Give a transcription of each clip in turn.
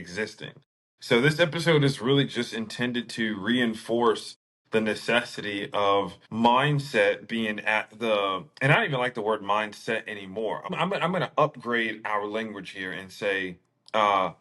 existing. So this episode is really just intended to reinforce the necessity of mindset being at the, and I don't even like the word mindset anymore. I'm going to upgrade our language here and say uh,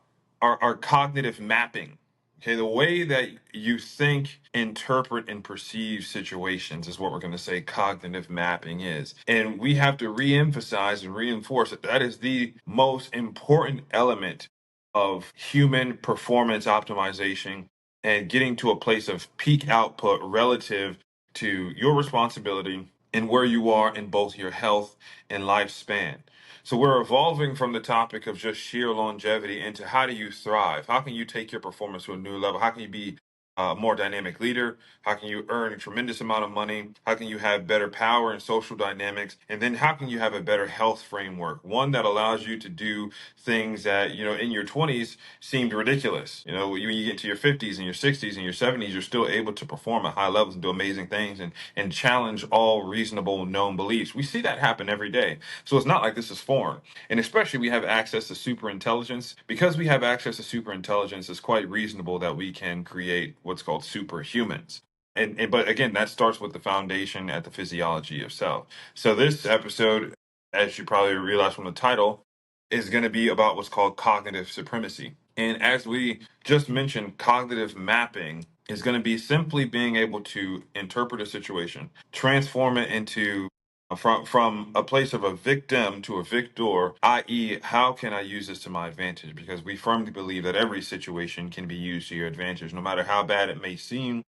our cognitive mapping. Okay, the way that you think, interpret, and perceive situations is what we're going to say cognitive mapping is. And we have to re-emphasize and reinforce that that is the most important element of human performance optimization and getting to a place of peak output relative to your responsibility and where you are in both your health and lifespan. So we're evolving from the topic of just sheer longevity into how do you thrive? How can you take your performance to a new level? How can you be a more dynamic leader? How can you earn a tremendous amount of money? How can you have better power and social dynamics? And then how can you have a better health framework? One that allows you to do things that, in your 20s seemed ridiculous. When you get to your 50s and your 60s and your 70s, you're still able to perform at high levels and do amazing things and challenge all reasonable known beliefs. We see that happen every day. So it's not like this is foreign. And especially we have access to super intelligence. Because we have access to super intelligence, it's quite reasonable that we can create what's called superhumans. And but again, that starts with the foundation at the physiology of self. So this episode, as you probably realize from the title, is going to be about what's called cognitive supremacy. And as we just mentioned, cognitive mapping is going to be simply being able to interpret a situation, transform it into from a place of a victim to a victor, i.e., how can I use this to my advantage? Because we firmly believe that every situation can be used to your advantage, no matter how bad it may seem.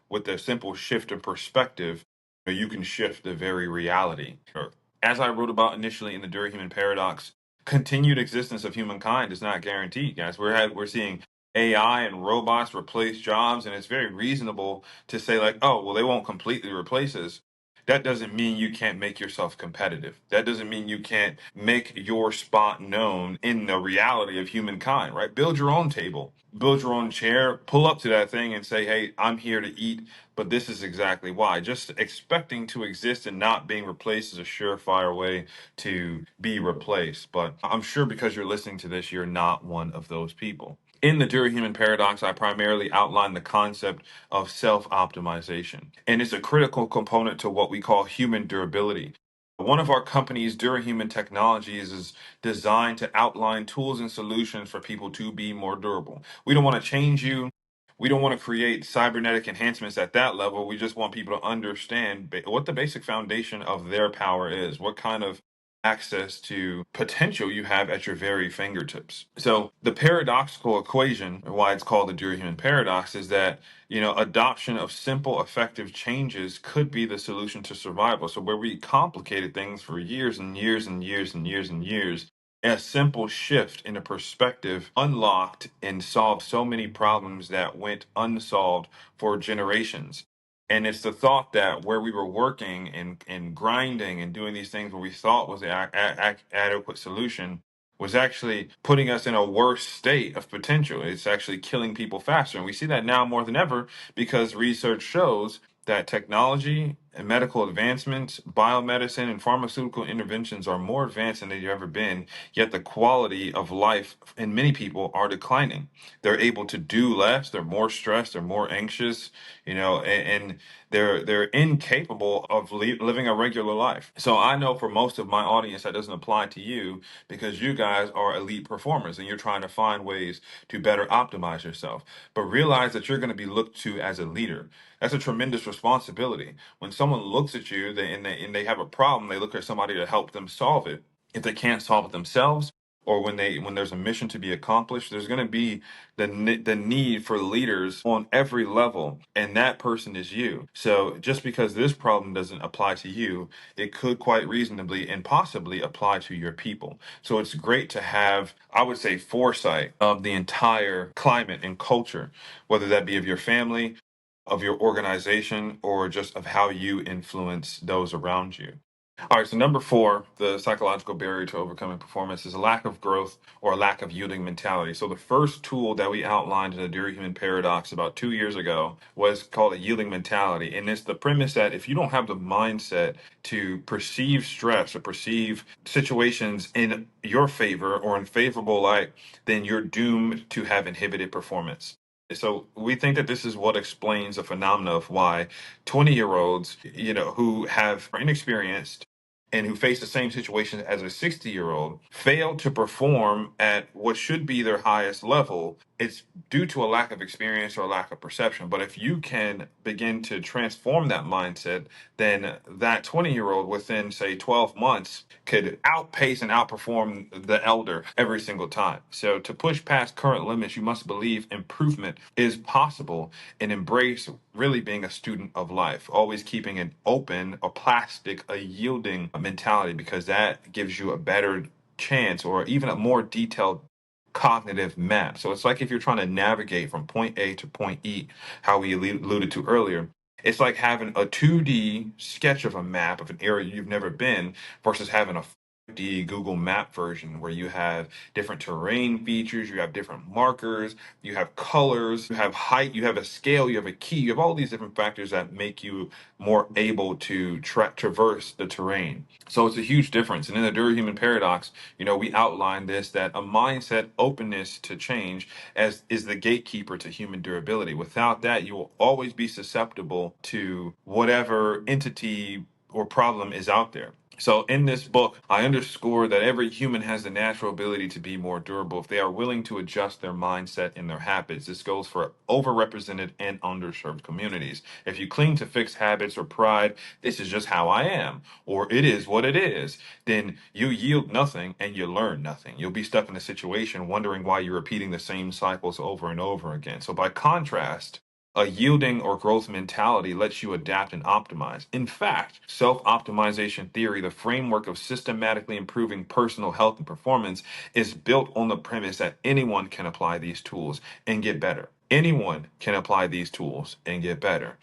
With a simple shift of perspective, you can shift the very reality. As I wrote about initially in the Durkheim Paradox, continued existence of humankind is not guaranteed, guys. We're seeing AI and robots replace jobs, and it's very reasonable to say like, oh, well, they won't completely replace us. That doesn't mean you can't make yourself competitive. That doesn't mean you can't make your spot known in the reality of humankind, right? Build your own table, build your own chair, pull up to that thing and say, hey, I'm here to eat, but this is exactly why. Just expecting to exist and not being replaced is a surefire way to be replaced. But I'm sure because you're listening to this, you're not one of those people. In the Durkheim Paradox, I primarily outline the concept of self-optimization, and it's a critical component to what we call human durability. One of our company's Durkheim Technologies is designed to outline tools and solutions for people to be more durable. We don't want to change you. We don't want to create cybernetic enhancements at that level. We just want people to understand what the basic foundation of their power is, what kind of access to potential you have at your very fingertips. So the paradoxical equation, or why it's called the Durkheim paradox, is that adoption of simple, effective changes could be the solution to survival. So where we complicated things for years and years and years and years and years, a simple shift in a perspective unlocked and solved so many problems that went unsolved for generations. And it's the thought that where we were working and grinding and doing these things where we thought was the adequate solution was actually putting us in a worse state of potential. It's actually killing people faster. And we see that now more than ever because research shows that technology and medical advancements, biomedicine, and pharmaceutical interventions are more advanced than they've ever been, yet the quality of life in many people are declining. They're able to do less, they're more stressed, they're more anxious, and they're incapable of living a regular life. So I know for most of my audience that doesn't apply to you because you guys are elite performers and you're trying to find ways to better optimize yourself. But realize that you're going to be looked to as a leader. That's a tremendous responsibility. When someone looks at you and they have a problem, they look at somebody to help them solve it. If they can't solve it themselves, or when there's a mission to be accomplished, there's going to be the need for leaders on every level, and that person is you. So just because this problem doesn't apply to you, it could quite reasonably and possibly apply to your people. So it's great to have, I would say, foresight of the entire climate and culture, whether that be of your family, of your organization, or just of how you influence those around you. All right, so number four, the psychological barrier to overcoming performance is a lack of growth or a lack of yielding mentality. So the first tool that we outlined in the Dewey Human Paradox about 2 years ago was called a yielding mentality. And it's the premise that if you don't have the mindset to perceive stress or perceive situations in your favor or in favorable light, then you're doomed to have inhibited performance. So we think that this is what explains the phenomena of why 20-year-olds, who have inexperienced and who face the same situation as a 60-year-old fail to perform at what should be their highest level. It's due to a lack of experience or a lack of perception. But if you can begin to transform that mindset, then that 20-year-old within, say, 12 months could outpace and outperform the elder every single time. So to push past current limits, you must believe improvement is possible and embrace really being a student of life, always keeping an open, a plastic, a yielding mentality, because that gives you a better chance or even a more detailed cognitive map. So it's like if you're trying to navigate from point A to point E, how we alluded to earlier. It's like having a 2D sketch of a map of an area you've never been versus having a 5D Google Map version where you have different terrain features, you have different markers, you have colors, you have height, you have a scale, you have a key, you have all these different factors that make you more able to traverse the terrain. So it's a huge difference. And in the Dewey Human Paradox, we outline this, that a mindset openness to change as is the gatekeeper to human durability. Without that, you will always be susceptible to whatever entity or problem is out there. So in this book, I underscore that every human has the natural ability to be more durable if they are willing to adjust their mindset and their habits. This goes for overrepresented and underserved communities. If you cling to fixed habits or pride, this is just how I am, or it is what it is, then you yield nothing and you learn nothing. You'll be stuck in a situation wondering why you're repeating the same cycles over and over again. So by contrast, a yielding or growth mentality lets you adapt and optimize. In fact, self optimization theory, the framework of systematically improving personal health and performance, is built on the premise that anyone can apply these tools and get better. Anyone can apply these tools and get better.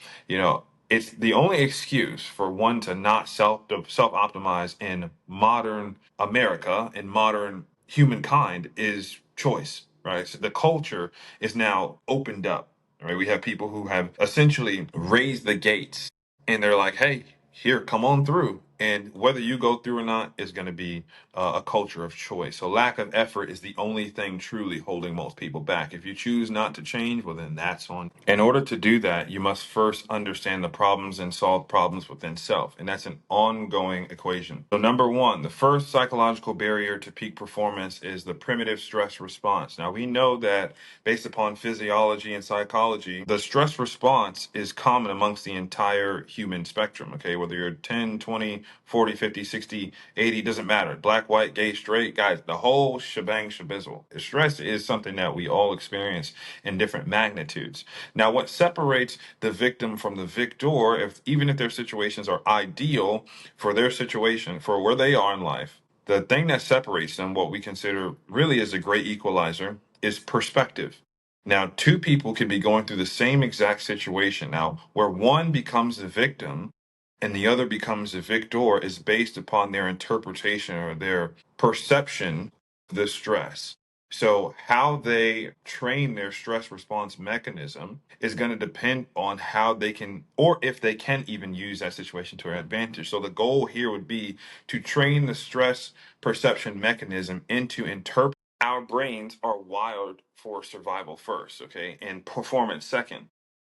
It's the only excuse for one to not self optimize in modern America and modern humankind is choice, right? So the culture is now opened up. Right? We have people who have essentially raised the gates and they're like, hey, here, come on through. And whether you go through or not is going to be a culture of choice. So lack of effort is the only thing truly holding most people back. If you choose not to change, well, then that's on. In order to do that, you must first understand the problems and solve problems within self. And that's an ongoing equation. So number one, the first psychological barrier to peak performance is the primitive stress response. Now we know that based upon physiology and psychology, the stress response is common amongst the entire human spectrum, okay? Whether you're 10, 20, 40, 50, 60, 80, doesn't matter. Black, white, gay, straight, guys, the whole shebang shabizzle. Stress is something that we all experience in different magnitudes. Now, what separates the victim from the victor, even if their situations are ideal for their situation, for where they are in life, the thing that separates them, what we consider really as a great equalizer, is perspective. Now, two people could be going through the same exact situation. Now, where one becomes the victim and the other becomes the victor is based upon their interpretation or their perception of the stress. So, how they train their stress response mechanism is going to depend on how they can, or if they can even use that situation to their advantage. So, the goal here would be to train the stress perception mechanism into interpreting. Our brains are wired for survival first, okay, and performance second.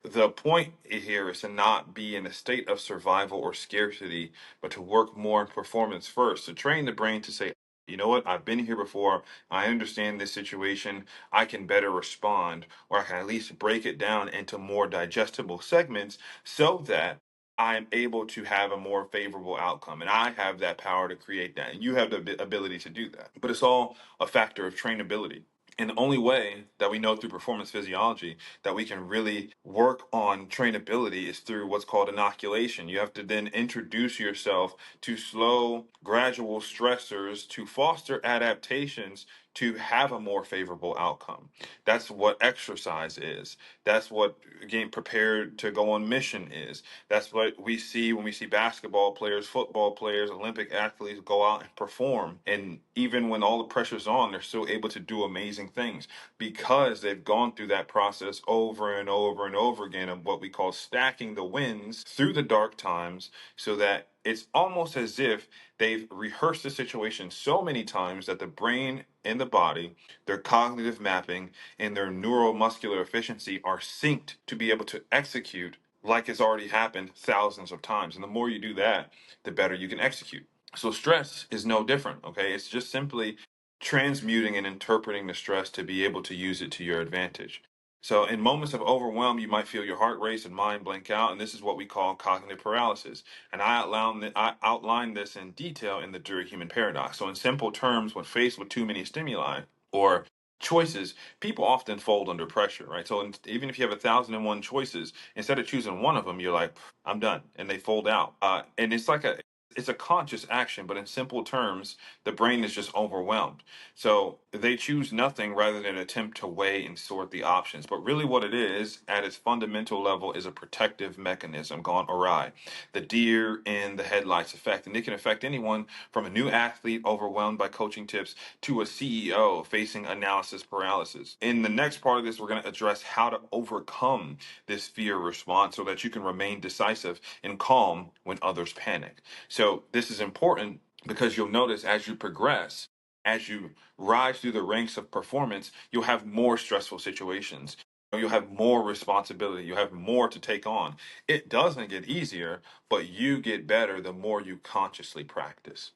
The point here is to not be in a state of survival or scarcity, but to work more in performance first, to train the brain to say, you know what, I've been here before. I understand this situation. I can better respond, or I can at least break it down into more digestible segments so that I'm able to have a more favorable outcome. And I have that power to create that. And you have the ability to do that. But it's all a factor of trainability. And the only way that we know through performance physiology that we can really work on trainability is through what's called inoculation. You have to then introduce yourself to slow, gradual stressors to foster adaptations to have a more favorable outcome. That's what exercise is. That's what getting prepared to go on mission is. That's what we see when we see basketball players, football players, Olympic athletes go out and perform. And even when all the pressure's on, they're still able to do amazing things because they've gone through that process over and over and over again of what we call stacking the wins through the dark times, so that it's almost as if they've rehearsed the situation so many times that the brain and the body, their cognitive mapping and their neuromuscular efficiency are synced to be able to execute like it's already happened thousands of times. And the more you do that, the better you can execute. So stress is no different, okay? It's just simply transmuting and interpreting the stress to be able to use it to your advantage. So in moments of overwhelm, you might feel your heart race and mind blank out, and this is what we call cognitive paralysis. And I outline this in detail in the Dewey Human Paradox. So in simple terms, when faced with too many stimuli or choices, people often fold under pressure, right? So even if you have 1,001 choices, instead of choosing one of them, you're like, I'm done, and they fold out. And it's a conscious action, but in simple terms, the brain is just overwhelmed. So they choose nothing rather than attempt to weigh and sort the options. But really, what it is at its fundamental level is a protective mechanism gone awry, the deer in the headlights effect. And it can affect anyone from a new athlete overwhelmed by coaching tips to a CEO facing analysis paralysis. In the next part of this, we're going to address how to overcome this fear response so that you can remain decisive and calm when others panic. So, this is important because you'll notice as you progress, as you rise through the ranks of performance, you'll have more stressful situations. You'll have more responsibility. You'll have more to take on. It doesn't get easier, but you get better the more you consciously practice.